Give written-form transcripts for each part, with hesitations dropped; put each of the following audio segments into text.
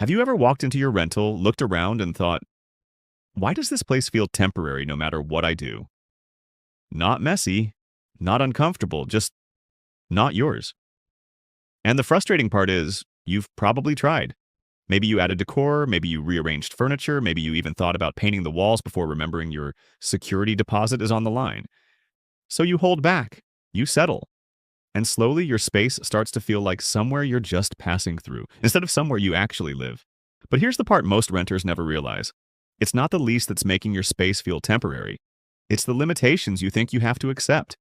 Have you ever walked into your rental, looked around, and thought, why does this place feel temporary no matter what I do? Not messy, not uncomfortable, just not yours. And the frustrating part is, you've probably tried. Maybe you added decor, maybe you rearranged furniture, maybe you even thought about painting the walls before remembering your security deposit is on the line. So you hold back, you settle, and slowly your space starts to feel like somewhere you're just passing through, instead of somewhere you actually live. But here's the part most renters never realize. It's not the lease that's making your space feel temporary. It's the limitations you think you have to accept.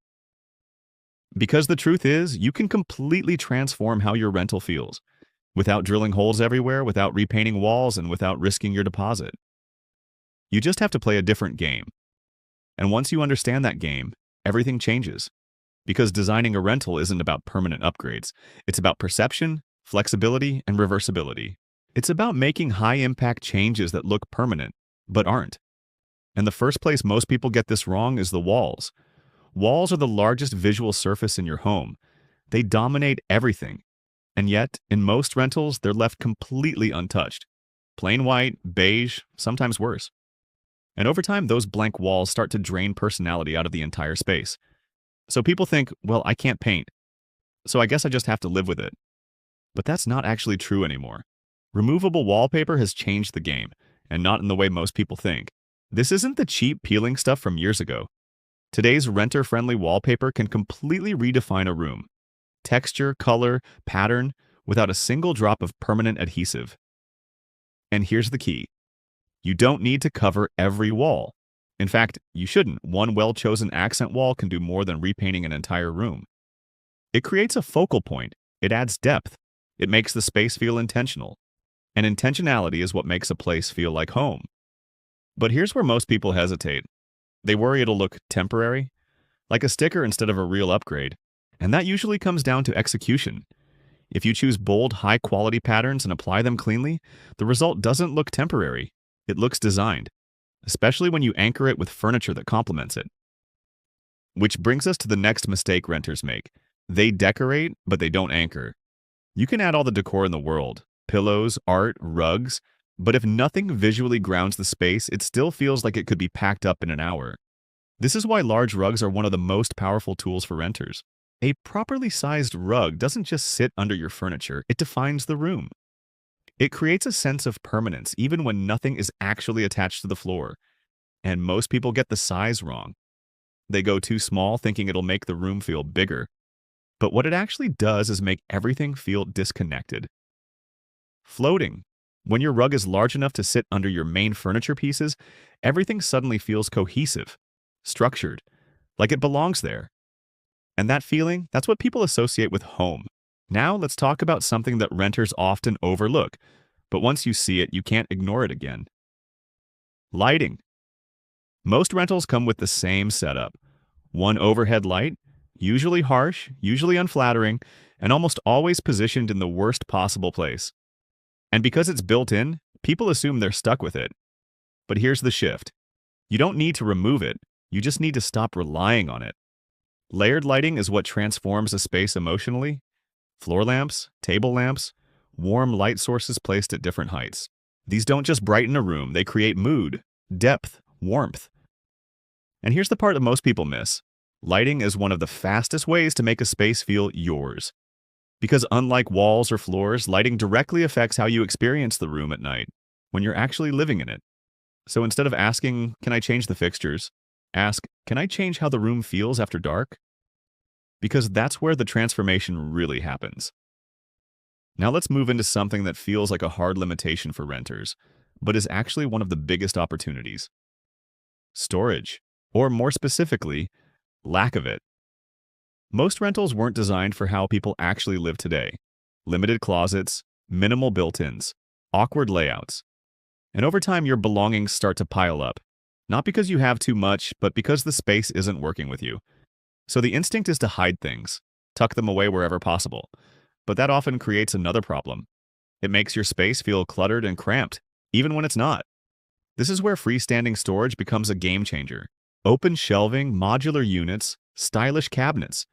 Because the truth is, you can completely transform how your rental feels, without drilling holes everywhere, without repainting walls, and without risking your deposit. You just have to play a different game. And once you understand that game, everything changes. Because designing a rental isn't about permanent upgrades. It's about perception, flexibility, and reversibility. It's about making high-impact changes that look permanent, but aren't. And the first place most people get this wrong is the walls. Walls are the largest visual surface in your home. They dominate everything. And yet, in most rentals, they're left completely untouched. Plain white, beige, sometimes worse. And over time, those blank walls start to drain personality out of the entire space. So people think, well, I can't paint, so I guess I just have to live with it. But that's not actually true anymore. Removable wallpaper has changed the game, and not in the way most people think. This isn't the cheap peeling stuff from years ago. Today's renter-friendly wallpaper can completely redefine a room. Texture, color, pattern, without a single drop of permanent adhesive. And here's the key. You don't need to cover every wall. In fact, you shouldn't. One well-chosen accent wall can do more than repainting an entire room. It creates a focal point. It adds depth. It makes the space feel intentional. And intentionality is what makes a place feel like home. But here's where most people hesitate. They worry it'll look temporary, like a sticker instead of a real upgrade. And that usually comes down to execution. If you choose bold, high-quality patterns and apply them cleanly, the result doesn't look temporary. It looks designed, especially when you anchor it with furniture that complements it. Which brings us to the next mistake renters make. They decorate, but they don't anchor. You can add all the decor in the world, pillows, art, rugs, but if nothing visually grounds the space, it still feels like it could be packed up in an hour. This is why large rugs are one of the most powerful tools for renters. A properly sized rug doesn't just sit under your furniture, it defines the room. It creates a sense of permanence even when nothing is actually attached to the floor. And most people get the size wrong. They go too small thinking it'll make the room feel bigger. But what it actually does is make everything feel disconnected. Floating. When your rug is large enough to sit under your main furniture pieces, everything suddenly feels cohesive, structured, like it belongs there. And that feeling, that's what people associate with home. Now let's talk about something that renters often overlook, but once you see it, you can't ignore it again. Lighting. Most rentals come with the same setup. One overhead light, usually harsh, usually unflattering, and almost always positioned in the worst possible place. And because it's built in, people assume they're stuck with it. But here's the shift. You don't need to remove it, you just need to stop relying on it. Layered lighting is what transforms a space emotionally. Floor lamps, table lamps, warm light sources placed at different heights. These don't just brighten a room, they create mood, depth, warmth. And here's the part that most people miss. Lighting is one of the fastest ways to make a space feel yours. Because unlike walls or floors, lighting directly affects how you experience the room at night, when you're actually living in it. So instead of asking, can I change the fixtures? Ask, can I change how the room feels after dark? Because that's where the transformation really happens. Now let's move into something that feels like a hard limitation for renters, but is actually one of the biggest opportunities. Storage, or more specifically, lack of it. Most rentals weren't designed for how people actually live today. Limited closets, minimal built-ins, awkward layouts. And over time, your belongings start to pile up. Not because you have too much, but because the space isn't working with you. So the instinct is to hide things, tuck them away wherever possible. But that often creates another problem. It makes your space feel cluttered and cramped, even when it's not. This is where freestanding storage becomes a game changer. Open shelving, modular units, stylish cabinets.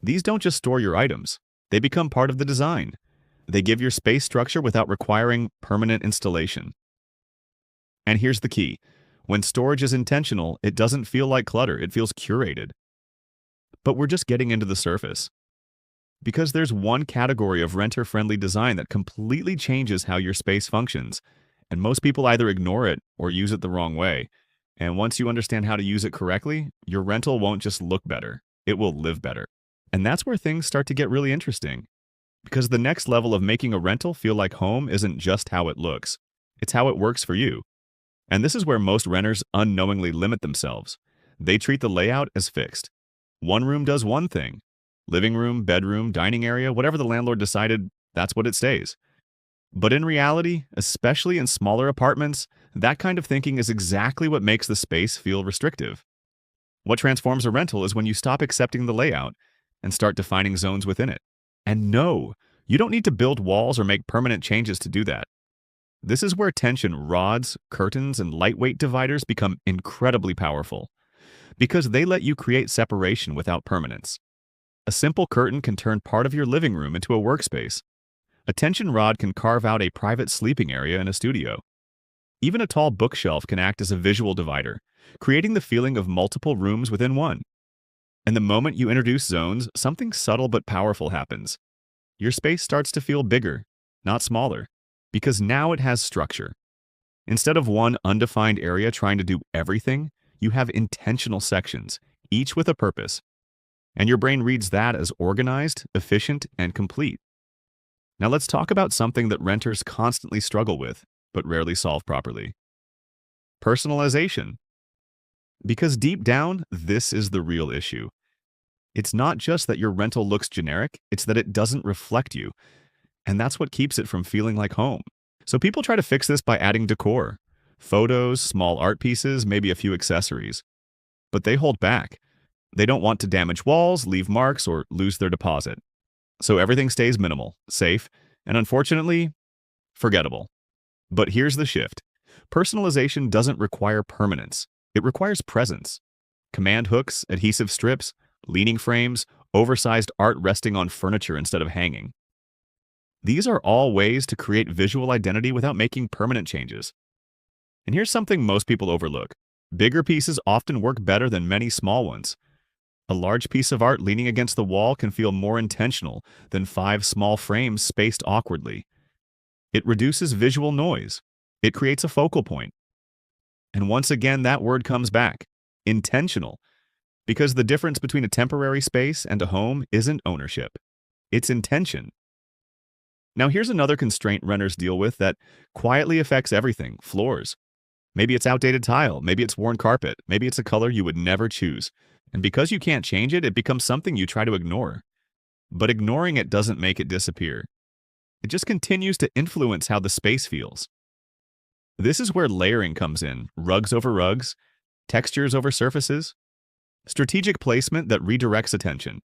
These don't just store your items. They become part of the design. They give your space structure without requiring permanent installation. And here's the key. When storage is intentional, it doesn't feel like clutter, it feels curated. But we're just getting into the surface. Because there's one category of renter-friendly design that completely changes how your space functions, and most people either ignore it or use it the wrong way. And once you understand how to use it correctly, your rental won't just look better, it will live better. And that's where things start to get really interesting. Because the next level of making a rental feel like home isn't just how it looks, it's how it works for you. And this is where most renters unknowingly limit themselves. They treat the layout as fixed. One room does one thing. Living room, bedroom, dining area, whatever the landlord decided, that's what it stays. But in reality, especially in smaller apartments, that kind of thinking is exactly what makes the space feel restrictive. What transforms a rental is when you stop accepting the layout and start defining zones within it. And no, you don't need to build walls or make permanent changes to do that. This is where tension rods, curtains, and lightweight dividers become incredibly powerful, because they let you create separation without permanence. A simple curtain can turn part of your living room into a workspace. A tension rod can carve out a private sleeping area in a studio. Even a tall bookshelf can act as a visual divider, creating the feeling of multiple rooms within one. And the moment you introduce zones, something subtle but powerful happens. Your space starts to feel bigger, not smaller, because now it has structure. Instead of one undefined area trying to do everything, you have intentional sections, each with a purpose. And your brain reads that as organized, efficient, and complete. Now let's talk about something that renters constantly struggle with, but rarely solve properly. Personalization. Because deep down, this is the real issue. It's not just that your rental looks generic, it's that it doesn't reflect you. And that's what keeps it from feeling like home. So people try to fix this by adding decor. Photos, small art pieces, maybe a few accessories. But they hold back. They don't want to damage walls, leave marks, or lose their deposit. So everything stays minimal, safe, and unfortunately, forgettable. But here's the shift. Personalization doesn't require permanence. It requires presence. Command hooks, adhesive strips, leaning frames, oversized art resting on furniture instead of hanging. These are all ways to create visual identity without making permanent changes. And here's something most people overlook. Bigger pieces often work better than many small ones. A large piece of art leaning against the wall can feel more intentional than 5 small frames spaced awkwardly. It reduces visual noise. It creates a focal point. And once again, that word comes back. Intentional. Because the difference between a temporary space and a home isn't ownership. It's intention. Now here's another constraint renters deal with that quietly affects everything: floors. Maybe it's outdated tile, maybe it's worn carpet, maybe it's a color you would never choose. And because you can't change it, it becomes something you try to ignore. But ignoring it doesn't make it disappear. It just continues to influence how the space feels. This is where layering comes in: rugs over rugs, textures over surfaces, strategic placement that redirects attention.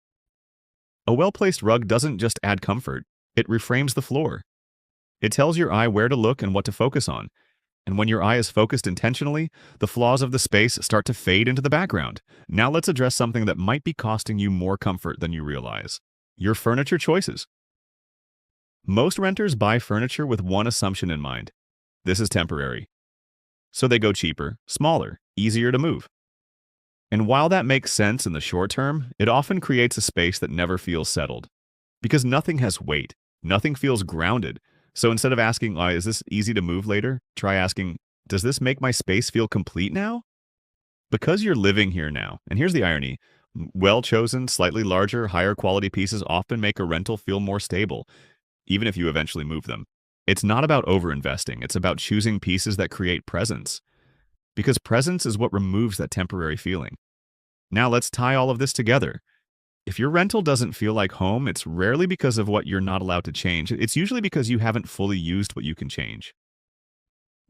A well-placed rug doesn't just add comfort, it reframes the floor. It tells your eye where to look and what to focus on. And when your eye is focused intentionally, the flaws of the space start to fade into the background. Now let's address something that might be costing you more comfort than you realize: your furniture choices. Most renters buy furniture with one assumption in mind: this is temporary. So they go cheaper, smaller, easier to move. And while that makes sense in the short term, it often creates a space that never feels settled. Because nothing has weight, nothing feels grounded. So instead of asking, is this easy to move later? Try asking, does this make my space feel complete now? Because you're living here now, and here's the irony: well-chosen, slightly larger, higher quality pieces often make a rental feel more stable, even if you eventually move them. It's not about overinvesting, it's about choosing pieces that create presence. Because presence is what removes that temporary feeling. Now let's tie all of this together. If your rental doesn't feel like home, it's rarely because of what you're not allowed to change. It's usually because you haven't fully used what you can change.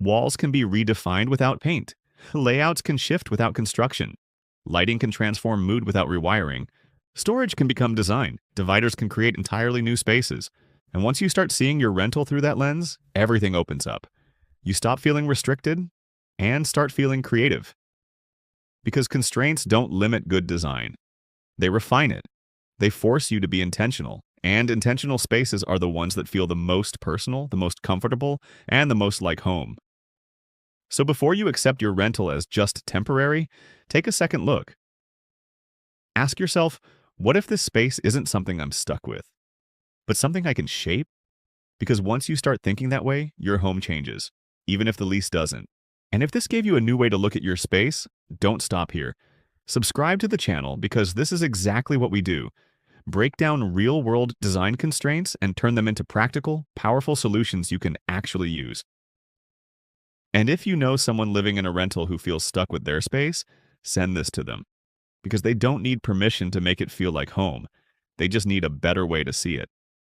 Walls can be redefined without paint. Layouts can shift without construction. Lighting can transform mood without rewiring. Storage can become design. Dividers can create entirely new spaces. And once you start seeing your rental through that lens, everything opens up. You stop feeling restricted and start feeling creative. Because constraints don't limit good design. They refine it. They force you to be intentional. And intentional spaces are the ones that feel the most personal, the most comfortable, and the most like home. So before you accept your rental as just temporary, take a second look. Ask yourself, what if this space isn't something I'm stuck with, but something I can shape? Because once you start thinking that way, your home changes, even if the lease doesn't. And if this gave you a new way to look at your space, don't stop here. Subscribe to the channel because this is exactly what we do. Break down real-world design constraints and turn them into practical, powerful solutions you can actually use. And if you know someone living in a rental who feels stuck with their space, send this to them. Because they don't need permission to make it feel like home. They just need a better way to see it.